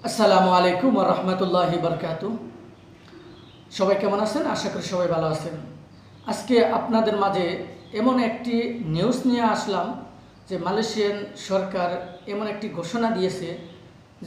আসসালামু আলাইকুম ওয়া রাহমাতুল্লাহি বারাকাতুহু। সবাই কেমন আছেন? আশা করি সবাই ভালো আছেন। আজকে আপনাদের মাঝে এমন একটি নিউজ নিয়ে আসলাম যে মালয়েশিয়ান সরকার এমন একটি ঘোষণা দিয়েছে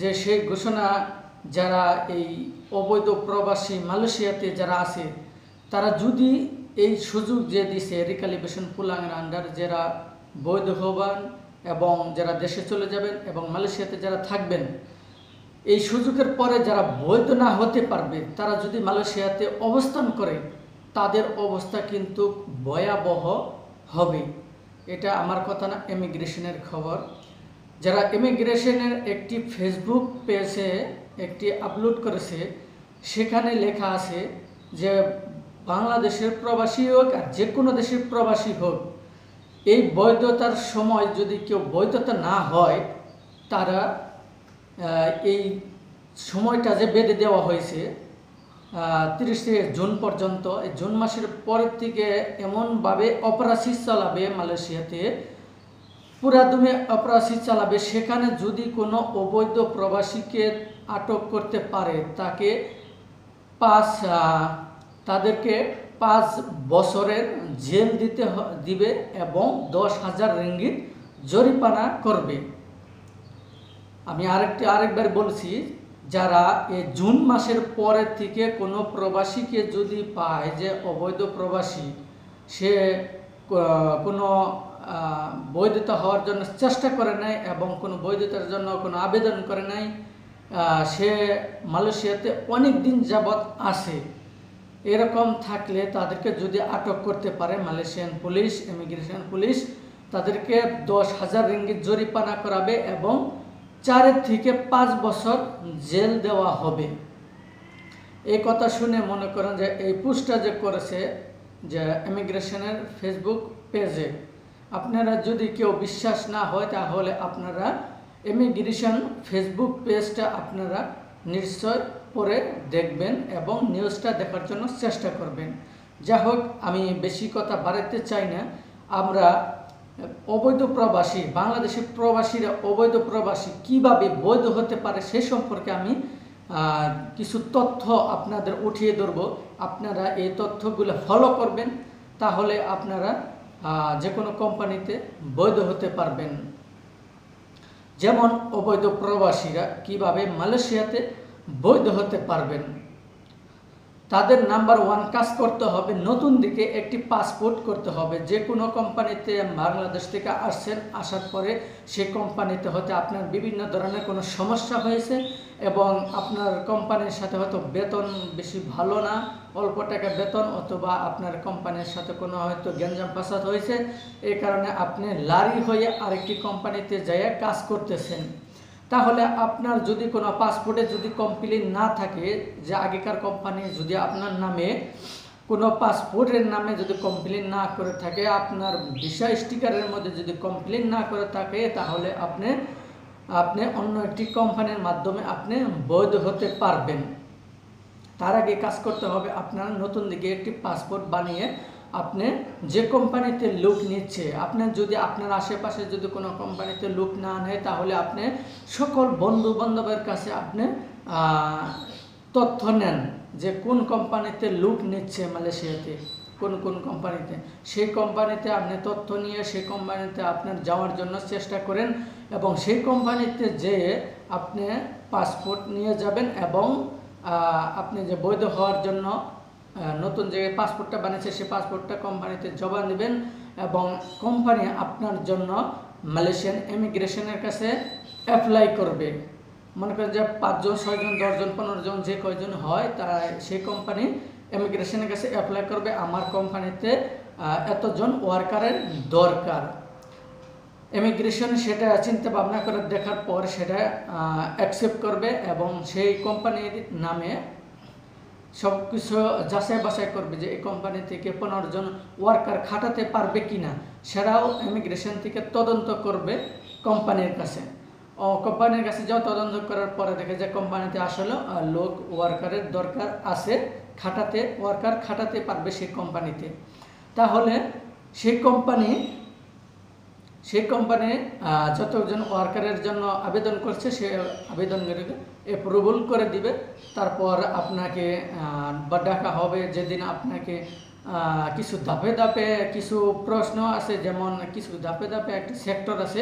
যে সেই ঘোষণা যারা এই অবৈধ প্রবাসী মালয়েশিয়াতে যারা আছে তারা যদি এই সুযোগ যে দিছে রিক্যালিব্রেশন পুলাংয়ের আন্ডার যারা বৈধ হবেন এবং যারা দেশে চলে যাবেন এবং মালয়েশিয়াতে যারা থাকবেন, এই সুযোগের পরে যারা বৈধ না হতে পারবে তারা যদি মালয়েশিয়াতে অবস্থান করে তাদের অবস্থা কিন্তু ভয়াবহ হবে। এটা আমার কথা না, ইমিগ্রেশনের খবর। যারা ইমিগ্রেশনের একটি ফেসবুক পেজে একটি আপলোড করেছে, সেখানে লেখা আছে যে বাংলাদেশের প্রবাসী হোক আর যে কোনো দেশের প্রবাসী হোক, এই বৈধতার সময় যদি কেউ বৈধতা না হয় তারা এই সময়টা যে বেঁধে দেওয়া হয়েছে 30 জুন পর্যন্ত, এই জুন মাসের পরের থেকে এমনভাবে অপরাধী চালাবে মালয়েশিয়াতে, পুরাদমে অপরাধী চালাবে। সেখানে যদি কোনো অবৈধ প্রবাসীকে আটক করতে পারে তাদেরকে 5 বছরের জেল দিবে এবং 10,000 রিঙ্গিত জরিমানা করবে। আমি আরেকবার বলছি, যারা এই জুন মাসের পরের থেকে কোনো প্রবাসীকে যদি পায় যে অবৈধ প্রবাসী, সে কোনো বৈধতা হওয়ার জন্য চেষ্টা করে নাই এবং কোনো বৈধতার জন্য কোনো আবেদন করে নাই, সে মালয়েশিয়াতে অনেক দিন যাবৎ আছে, এরকম থাকলে তাদেরকে যদি আটক করতে পারে মালয়েশিয়ান পুলিশ, ইমিগ্রেশন পুলিশ, তাদেরকে 10,000 রিঙ্গিত জরিমানা করাবে এবং 4 থেকে 5 বছর জেল দেওয়া হবে। এই কথা শুনে মনে করেন যে এই পোস্টটা যে করেছে যে ইমিগ্রেশনের ফেসবুক পেজে, আপনারা যদি কেউ বিশ্বাস না হয় তাহলে আপনারা ইমিগ্রেশন ফেসবুক পেজটা আপনারা নিশ্চয় পড়ে দেখবেন এবং নিউজটা দেখার জন্য চেষ্টা করবেন। যাই হোক, আমি বেশি কথা বাড়াতে চাই না। আমরা অবৈধ প্রবাসী, বাংলাদেশের প্রবাসীরা অবৈধ প্রবাসী কিভাবে বৈধ হতে পারে সে সম্পর্কে আমি কিছু তথ্য আপনাদের উঠিয়ে ধরব। আপনারা এই তথ্যগুলো ফলো করবেন, তাহলে আপনারা যে কোনো কোম্পানিতে বৈধ হতে পারবেন। যেমন অবৈধ প্রবাসীরা কিভাবে মালয়েশিয়াতে বৈধ হতে পারবেন। তাদের নাম্বার 1 কাজ করতে হবে, নতুন দিকে একটি পাসপোর্ট করতে হবে। যে কোনো কোম্পানিতে বাংলাদেশ থেকে আসার পরে সেই কোম্পানিতে হয়তো আপনার বিভিন্ন ধরনের কোনো সমস্যা হয়েছে এবং আপনার কোম্পানির সাথে হয়তো বেতন বেশি ভালো না, অল্প টাকা বেতন, অথবা আপনার কোম্পানির সাথে কোনো হয়তো গ্যাঞ্জাম ফাসাদ হয়েছে, এই কারণে আপনি লারি হয়ে আরেকটি কোম্পানিতে যাইয়া কাজ করতেছেন। তাহলে আপনার যদি কোনো পাসপোর্টে যদি কমপ্লেন না থাকে, যে আগেকার কোম্পানি যদি আপনার নামে কোনো পাসপোর্টের নামে যদি কমপ্লেন না করে থাকে, আপনার ভিসা স্টিকারের মধ্যে যদি কমপ্লেন না করে থাকে, তাহলে আপনি অন্য একটি কোম্পানির মাধ্যমে আপনি বৈধ হতে পারবেন। তার আগে কাজ করতে হবে, আপনার নতুন দিকে একটি পাসপোর্ট বানিয়ে আপনি যে কোম্পানিতে লোক নিচ্ছে, আপনার যদি আপনার আশেপাশে যদি কোনো কোম্পানিতে লোক না নেয়, তাহলে আপনি সকল বন্ধু বান্ধবের কাছে আপনি তথ্য নেন যে কোন কোম্পানিতে লোক নিচ্ছে মালয়েশিয়াতে, কোন কোম্পানিতে, সেই কোম্পানিতে আপনি তথ্য নিয়ে সেই কোম্পানিতে আপনার যাওয়ার জন্য চেষ্টা করেন এবং সেই কোম্পানিতে যেয়ে আপনি পাসপোর্ট নিয়ে যাবেন এবং আপনি যে বৈধ হওয়ার জন্য নতুন যে পাসপোর্টটা বানিয়েছে সেই পাসপোর্টটা কোম্পানিতে জমা নেবেন এবং কোম্পানি আপনার জন্য মালয়েশিয়ান ইমিগ্রেশনের কাছে অ্যাপ্লাই করবে। মনে করেন যে 5 জন 6 জন 10 জন 15 জন যে কয়জন হয়, তারা সেই কোম্পানি ইমিগ্রেশনের কাছে অ্যাপ্লাই করবে, আমার কোম্পানিতে এতজন ওয়ার্কারের দরকার। ইমিগ্রেশন সেটা চিন্তা ভাবনা করে দেখার পর সেটা অ্যাকসেপ্ট করবে এবং সেই কোম্পানির নামে সব কিছু যাচাই বাছাই করবে যে এই কোম্পানি থেকে 15 জন ওয়ার্কার খাটাতে পারবে কিনা, সেটাও ইমিগ্রেশন থেকে তদন্ত করবে কোম্পানির কাছে। কোম্পানির কাছে যাও, তদন্ত করার পরে দেখে যে কোম্পানিতে আসলে লোক ওয়ার্কারের দরকার আছে, ওয়ার্কার খাটাতে পারবে সেই কোম্পানিতে, তাহলে সেই কোম্পানি সেই কোম্পানি যতজন ওয়ার্কারের জন্য আবেদন করছে সে আবেদনগুলিকে অ্যাপ্রুভাল করে দিবে। তারপর আপনাকে ডাকা হবে, যেদিন আপনাকে কিছু ধাপে ধাপে কিছু প্রশ্ন আছে, যেমন কিছু ধাপে ধাপে একটা সেক্টর আছে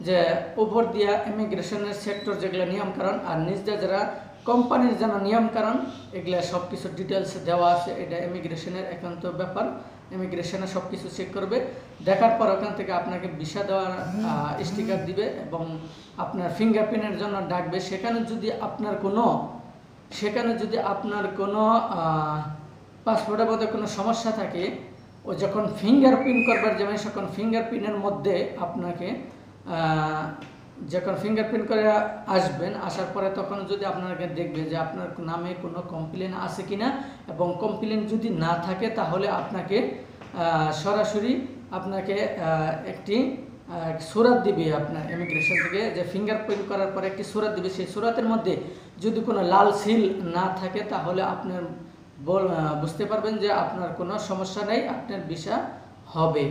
যে উপর দিয়া ইমিগ্রেশনের সেক্টর, যেগুলো নিয়মকানুন, আর নিজে যারা কোম্পানির যেন নিয়মকানুন, এগুলো সব কিছু ডিটেলস দেওয়া আছে। এটা ইমিগ্রেশনের একান্ত ব্যাপার। ইমিগ্রেশনে সব কিছু চেক করবে, দেখার পর ওখান থেকে আপনাকে ভিসা দেওয়ার স্টিকার দিবে এবং আপনার ফিঙ্গারপ্রিন্টের জন্য ডাকবে। সেখানে যদি আপনার কোনো পাসপোর্টের মধ্যে কোনো সমস্যা থাকে, ও যখন ফিঙ্গারপ্রিন্ট করবার যাবেন তখন ফিঙ্গারপ্রিন্টের মধ্যে আপনাকে যখন ফিঙ্গারপ্রিন্ট করে আসবেন, আসার পরে তখন যদি আপনাকে দেখবে যে আপনার নামে কোনো কমপ্লেন আছে কিনা, এবং কমপ্লেন যদি না থাকে তাহলে আপনাকে সরাসরি আপনাকে একটি সুরাত দিবে আপনার ইমিগ্রেশন থেকে, যে ফিঙ্গারপ্রিন্ট করার পরে একটি সুরাত দিবে। সেই সুরাতের মধ্যে যদি কোনো লাল সিল না থাকে তাহলে আপনার বুঝতে পারবেন যে আপনার কোনো সমস্যা নেই, আপনার ভিসা হবে।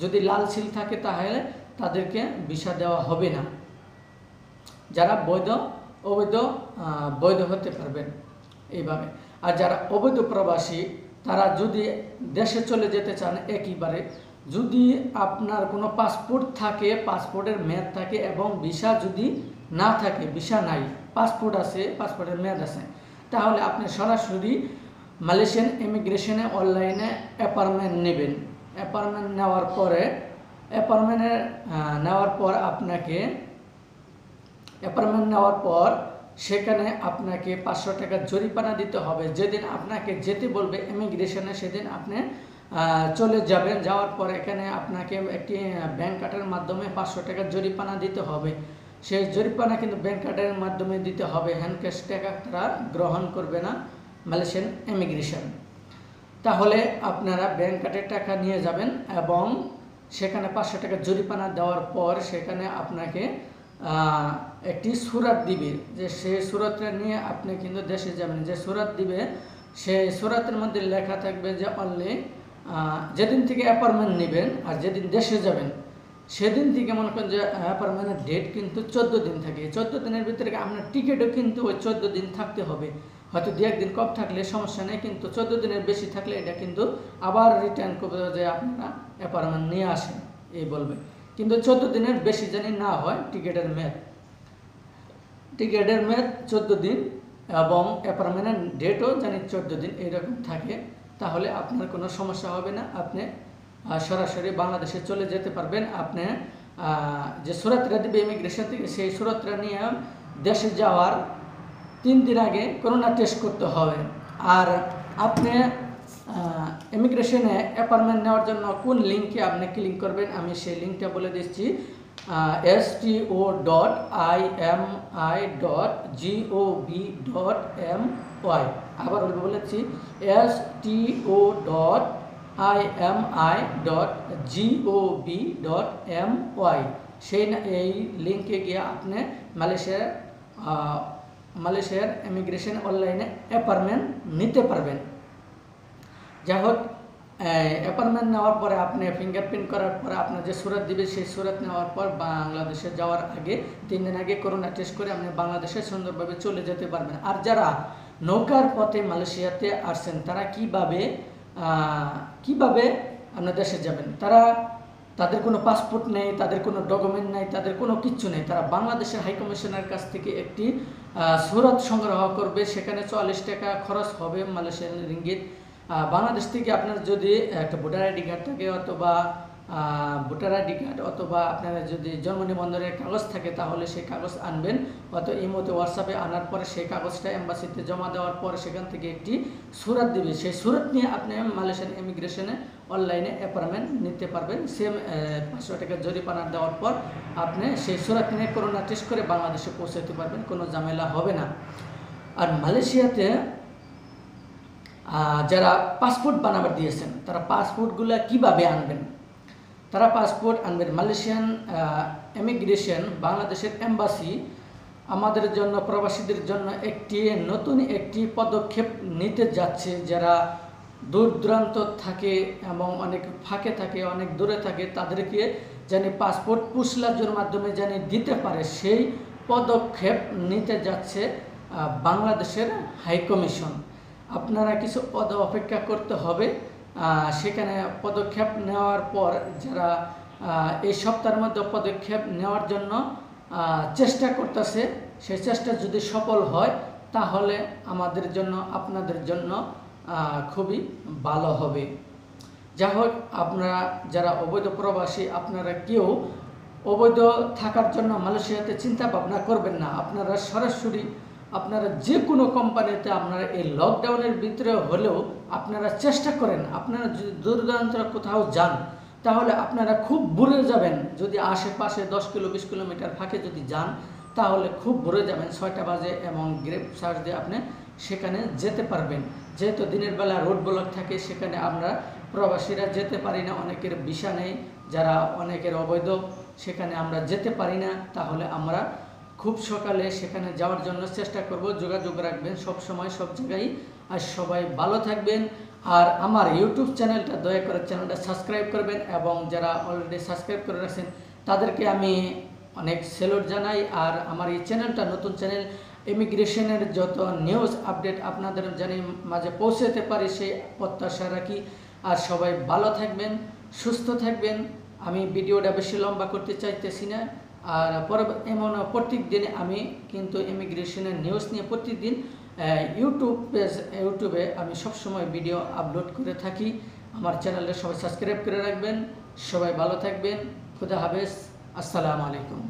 যদি লাল সিল থাকে তাহলে তাদেরকে ভিসা দেওয়া হবে না। যারা বৈধ অবৈধ বৈধ হতে পারবেন এইভাবে। আর যারা অবৈধ প্রবাসী, তারা যদি দেশে চলে যেতে চান একইবারে, যদি আপনার কোনো পাসপোর্ট থাকে, পাসপোর্টের মেয়াদ থাকে, এবং ভিসা যদি না থাকে, ভিসা নাই, পাসপোর্ট আছে, পাসপোর্টের মেয়াদ আছে, তাহলে আপনি সরাসরি মালয়েশিয়ান ইমিগ্রেশনে অনলাইনে অ্যাপয়েন্টমেন্ট নেবেন। অ্যাপয়েন্টমেন্ট নেওয়ার পর সেখানে আপনাকে 500 টাকা জরিমানা দিতে হবে। যেদিন আপনাকে যেতে বলবে ইমিগ্রেশনে সেদিন আপনি চলে যাবেন। যাওয়ার পর এখানে আপনাকে একটি ব্যাংক কার্ডের মাধ্যমে 500 টাকা জরিমানা দিতে হবে। সেই জরিমানা কিন্তু ব্যাংক কার্ডের মাধ্যমে দিতে হবে, হ্যান্ড ক্যাশ টাকা তারা গ্রহণ করবে না মালয়েশিয়ান ইমিগ্রেশন। তাহলে আপনারা ব্যাংক কার্ডের টাকা নিয়ে যাবেন এবং সেখানে 500 টাকা জরিমানা দেওয়ার পর সেখানে আপনাকে একটি সুরাত দিবে, যে সেই সুরাতটা নিয়ে আপনি কিন্তু দেশে যাবেন। যে সুরাত দিবে সেই সুরাতের মধ্যে লেখা থাকবে যে অনলি যেদিন থেকে অ্যাপয়েন্টমেন্ট নেবেন আর যেদিন দেশে যাবেন সেদিন থেকে মনে করেন যে অ্যাপয়েন্টমেন্টের ডেট কিন্তু 14 দিন থাকে। 14 দিনের ভিতরে আপনার টিকিটও কিন্তু ওই 14 দিন থাকতে হবে। হয়তো 2-1 দিন কম থাকলে সমস্যা নেই, কিন্তু 14 দিনের বেশি থাকলে এটা কিন্তু আবার রিটার্ন করবে যে আপনারা অ্যাপয়েন্টমেন্ট নিয়ে আসেন এই বলবে। কিন্তু 14 দিনের বেশি জানি না হয় টিকিটের মেয়াদ 14 দিন এবং অ্যাপয়েন্টমেন্টের ডেটও জানি 14 দিন এইরকম থাকে। তাহলে আপনার কোনো সমস্যা হবে না, আপনি সরাসরি বাংলাদেশে চলে যেতে পারবেন। আপনি যে সুরাতটা দেবে ইমিগ্রেশন থেকে, সেই সুরাতটা নিয়ে দেশে যাওয়ার 3 দিন আগে করোনা টেস্ট করতে হবে। আর আপনি ইমিগ্রেশনে অ্যাপয়েন্টমেন্ট নেওয়ার জন্য কোন লিঙ্কে আপনি ক্লিক করবেন আমি সেই লিঙ্কটা বলে দিচ্ছি। sto.imi.gov.my আবার বলেছি sto.imi.gov.my এই লিঙ্কে গিয়ে আপনি মালয়েশিয়ার ইমিগ্রেশন অনলাইনে অ্যাপয়েন্টমেন্ট নিতে পারবেন। যাই হোক, অ্যাপয়েন্টমেন্ট নেওয়ার পরে আপনি ফিঙ্গারপ্রিন্ট করার পরে আপনার যে সুরাত দিবে সেই সুরাত নেওয়ার পর বাংলাদেশে যাওয়ার আগে 3 দিন আগে করোনা টেস্ট করে আপনি বাংলাদেশে সুন্দরভাবে চলে যেতে পারবেন। আর যারা নৌকার পথে মালয়েশিয়াতে আসছেন তারা কিভাবে আপনার দেশে যাবেন, তাদের কোনো পাসপোর্ট নেই, তাদের কোনো ডকুমেন্ট নেই, তাদের কোনো কিচ্ছু নেই। তারা বাংলাদেশের হাইকমিশনের কাছ থেকে একটি সুরাত সংগ্রহ করবে। সেখানে 44 টাকা খরচ হবে মালয়েশিয়ান রিঙ্গিত। বাংলাদেশ থেকে আপনার যদি একটা ভোটার আইডি কার্ড থাকে অথবা আপনার যদি জন্ম নিবন্ধনের কাগজ থাকে তাহলে সেই কাগজ আনবেন, অথবা ইমোতে হোয়াটসঅ্যাপে আনার পরে সেই কাগজটা এম্বাসিতে জমা দেওয়ার পরে সেখান থেকে একটি সুরাত দিবে। সেই সুরাত নিয়ে আপনি মালয়েশিয়ান ইমিগ্রেশনে অনলাইনে অ্যাপয়েন্টমেন্ট নিতে পারবেন। সেম 500 টাকা জরিমানা দেওয়ার পর আপনি সেই সুরাত নিয়ে করোনা টেস্ট করে বাংলাদেশে পৌঁছাতে পারবেন, কোনো ঝামেলা হবে না। আর মালয়েশিয়াতে যারা পাসপোর্ট বানাবার দিয়েছেন তারা পাসপোর্টগুলো কিভাবে আনবেন? তারা পাসপোর্ট আনবেন মালয়েশিয়ান ইমিগ্রেশন, বাংলাদেশের এম্বাসি আমাদের জন্য, প্রবাসীদের জন্য নতুন একটি পদক্ষেপ নিতে যাচ্ছে। যারা দূর দূরান্ত থাকে এবং অনেক ফাঁকে থাকে, অনেক দূরে থাকে, তাদেরকে জানি পাসপোর্ট পুসলাজের মাধ্যমে জানি দিতে পারে, সেই পদক্ষেপ নিতে যাচ্ছে বাংলাদেশের হাইকমিশন। আপনারা কিছু অপেক্ষা করতে হবে। সেখানে পদক্ষেপ নেওয়ার পর যারা এই সপ্তাহের মধ্যে পদক্ষেপ নেওয়ার জন্য চেষ্টা করতেছে, সেই চেষ্টা যদি সফল হয় তাহলে আমাদের জন্য, আপনাদের জন্য খুবই ভালো হবে। যাই হোক, আপনারা যারা অবৈধ প্রবাসী, আপনারা কেউ অবৈধ থাকার জন্য মালয়েশিয়াতে চিন্তা ভাবনা করবেন না। আপনারা সরাসরি আপনারা যে কোনো কোম্পানিতে আপনারা এই লকডাউনের ভিতরে হলেও আপনারা চেষ্টা করেন। আপনারা যদি দূরদূরান্ত কোথাও যান তাহলে আপনারা খুব ভুলে যাবেন। যদি আশেপাশে 10 কিলো 20 কিলোমিটার ফাঁকে যদি যান তাহলে খুব ভুলে যাবেন। 6টা বাজে এবং গ্রেপ সার্চ দিয়ে আপনি সেখানে যেতে পারবেন। যেহেতু দিনের বেলা রোড ব্লক থাকে, সেখানে আমরা প্রবাসীরা যেতে পারি না, অনেকের ভিসা নেই, যারা অনেকের অবৈধ, সেখানে আমরা যেতে পারি না। তাহলে আমরা খুব সকালে সেখানে যাওয়ার জন্য চেষ্টা করব। যোগাযোগ রাখবেন সব সময়, সব জায়গায়। আর সবাই ভালো থাকবেন। আর আমার ইউটিউব চ্যানেলটা দয়া করে চ্যানেলটা সাবস্ক্রাইব করবেন, এবং যারা অলরেডি সাবস্ক্রাইব করে রাখছেন তাদেরকে আমি অনেক সেলুট জানাই। আর আমার এই চ্যানেলটা নতুন চ্যানেল, ইমিগ্রেশনের যত নিউজ আপডেট আপনাদের জানি মাঝে পৌঁছাতে পারি সেই প্রত্যাশা রাখি। আর সবাই ভালো থাকবেন, সুস্থ থাকবেন। আমি ভিডিওটা বেশি লম্বা করতে চাইতেছি না। আর এমন প্রত্যেক দিনে আমি কিন্তু ইমিগ্রেশনের নিউজ নিয়ে প্রতিদিন ইউটিউবে আমি সবসময় ভিডিও আপলোড করে থাকি। আমার চ্যানেলে সবাই সাবস্ক্রাইব করে রাখবেন। সবাই ভালো থাকবেন। খুদা হাফেজ। আসসালামু আলাইকুম।